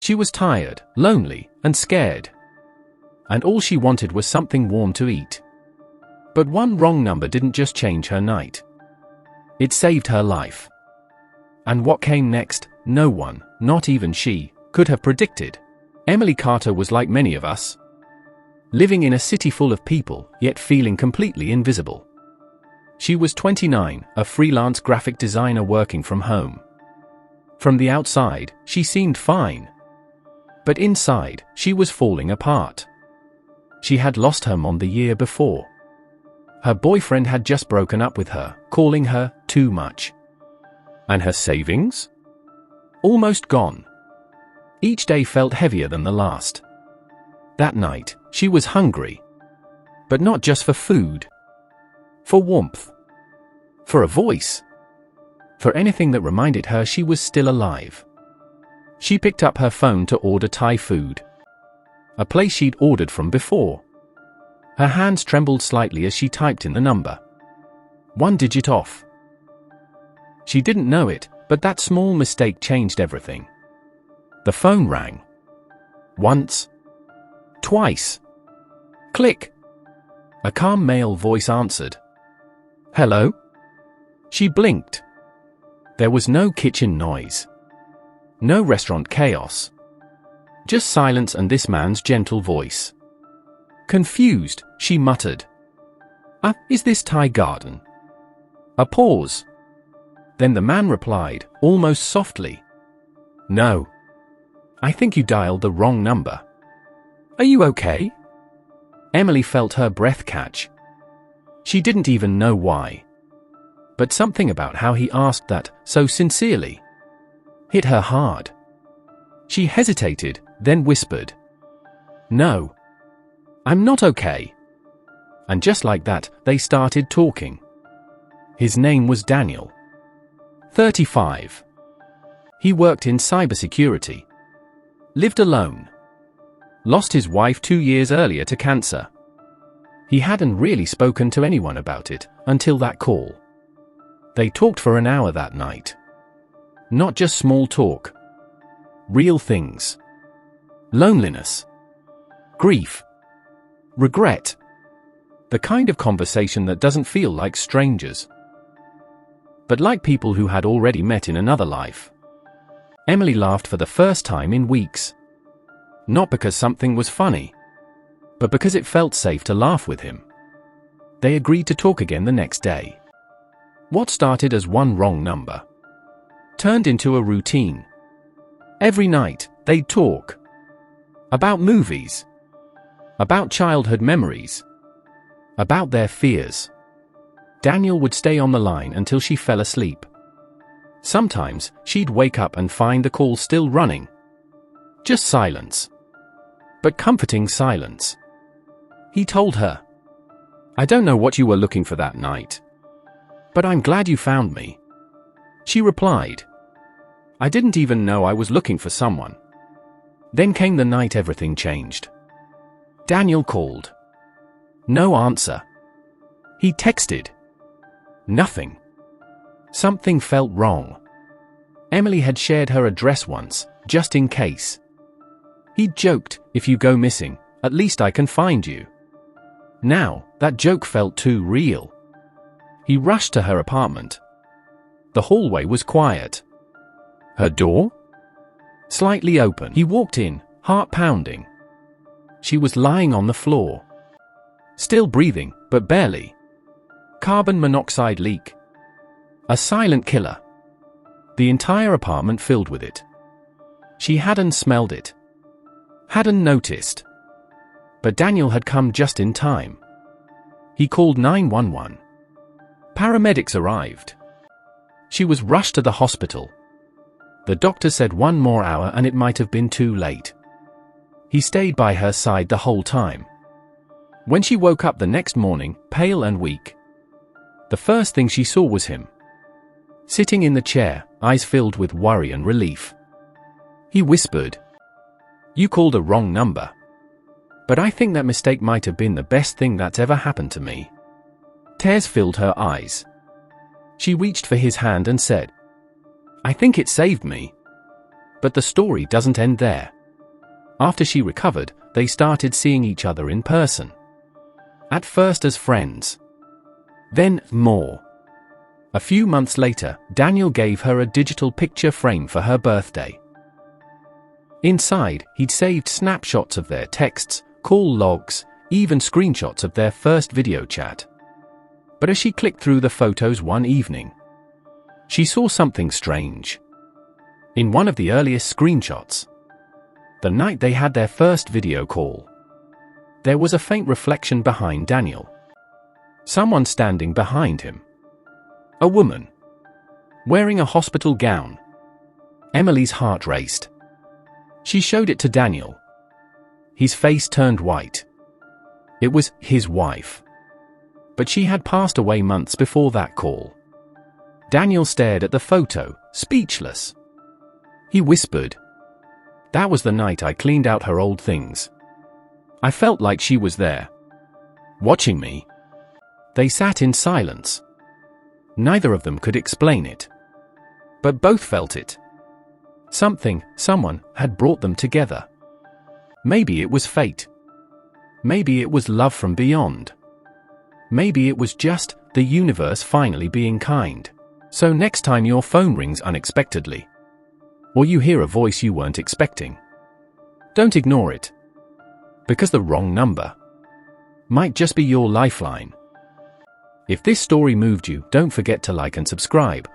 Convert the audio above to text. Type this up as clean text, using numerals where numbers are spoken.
She was tired, lonely, and scared. And all she wanted was something warm to eat. But one wrong number didn't just change her night. It saved her life. And what came next, no one, not even she, could have predicted. Emily Carter was like many of us. Living in a city full of people, yet feeling completely invisible. She was 29, a freelance graphic designer working from home. From the outside, she seemed fine. But inside, she was falling apart. She had lost her mom the year before. Her boyfriend had just broken up with her, calling her too much. And her savings? Almost gone. Each day felt heavier than the last. That night, she was hungry. But not just for food. For warmth. For a voice. For anything that reminded her she was still alive. She picked up her phone to order Thai food. A place she'd ordered from before. Her hands trembled slightly as she typed in the number. 1 digit off. She didn't know it, but that small mistake changed everything. The phone rang. Once. Twice. Click. A calm male voice answered. Hello? She blinked. There was no kitchen noise. No restaurant chaos. Just silence and this man's gentle voice. Confused, she muttered. Is this Thai garden? A pause. Then the man replied, almost softly. No. I think you dialed the wrong number. Are you okay? Emily felt her breath catch. She didn't even know why. But something about how he asked that, so sincerely, hit her hard. She hesitated, then whispered. No. I'm not okay. And just like that, they started talking. His name was Daniel. 35. He worked in cybersecurity. Lived alone. Lost his wife 2 years earlier to cancer. He hadn't really spoken to anyone about it until that call. They talked for an hour that night. Not just small talk. Real things. Loneliness. Grief. Regret. The kind of conversation that doesn't feel like strangers, but like people who had already met in another life. Emily laughed for the first time in weeks. Not because something was funny, but because it felt safe to laugh with him. They agreed to talk again the next day. What started as one wrong number turned into a routine. Every night, they'd talk. About movies. About childhood memories. About their fears. Daniel would stay on the line until she fell asleep. Sometimes, she'd wake up and find the call still running. Just silence. But comforting silence. He told her, I don't know what you were looking for that night, but I'm glad you found me. She replied, I didn't even know I was looking for someone. Then came the night everything changed. Daniel called. No answer. He texted. Nothing. Something felt wrong. Emily had shared her address once, just in case. He'd joked, if you go missing, at least I can find you. Now, that joke felt too real. He rushed to her apartment. The hallway was quiet. Her door? Slightly open. He walked in, heart pounding. She was lying on the floor. Still breathing, but barely. Carbon monoxide leak. A silent killer. The entire apartment filled with it. She hadn't smelled it. Hadn't noticed. But Daniel had come just in time. He called 911. Paramedics arrived. She was rushed to the hospital. The doctor said 1 more hour and it might have been too late. He stayed by her side the whole time. When she woke up the next morning, pale and weak, the first thing she saw was him. Sitting in the chair, eyes filled with worry and relief. He whispered, You called a wrong number. But I think that mistake might have been the best thing that's ever happened to me. Tears filled her eyes. She reached for his hand and said, I think it saved me. But the story doesn't end there. After she recovered, they started seeing each other in person. At first as friends. Then, more. A few months later, Daniel gave her a digital picture frame for her birthday. Inside, he'd saved snapshots of their texts, call logs, even screenshots of their first video chat. But as she clicked through the photos one evening, she saw something strange. In one of the earliest screenshots, the night they had their first video call, there was a faint reflection behind Daniel. Someone standing behind him. A woman. Wearing a hospital gown. Emily's heart raced. She showed it to Daniel. His face turned white. It was his wife. But she had passed away months before that call. Daniel stared at the photo, speechless. He whispered, "That was the night I cleaned out her old things. I felt like she was there, watching me." They sat in silence. Neither of them could explain it. But both felt it. Someone had brought them together. Maybe it was fate. Maybe it was love from beyond. Maybe it was just the universe finally being kind. So next time your phone rings unexpectedly, or you hear a voice you weren't expecting, don't ignore it. Because the wrong number might just be your lifeline. If this story moved you, don't forget to like and subscribe.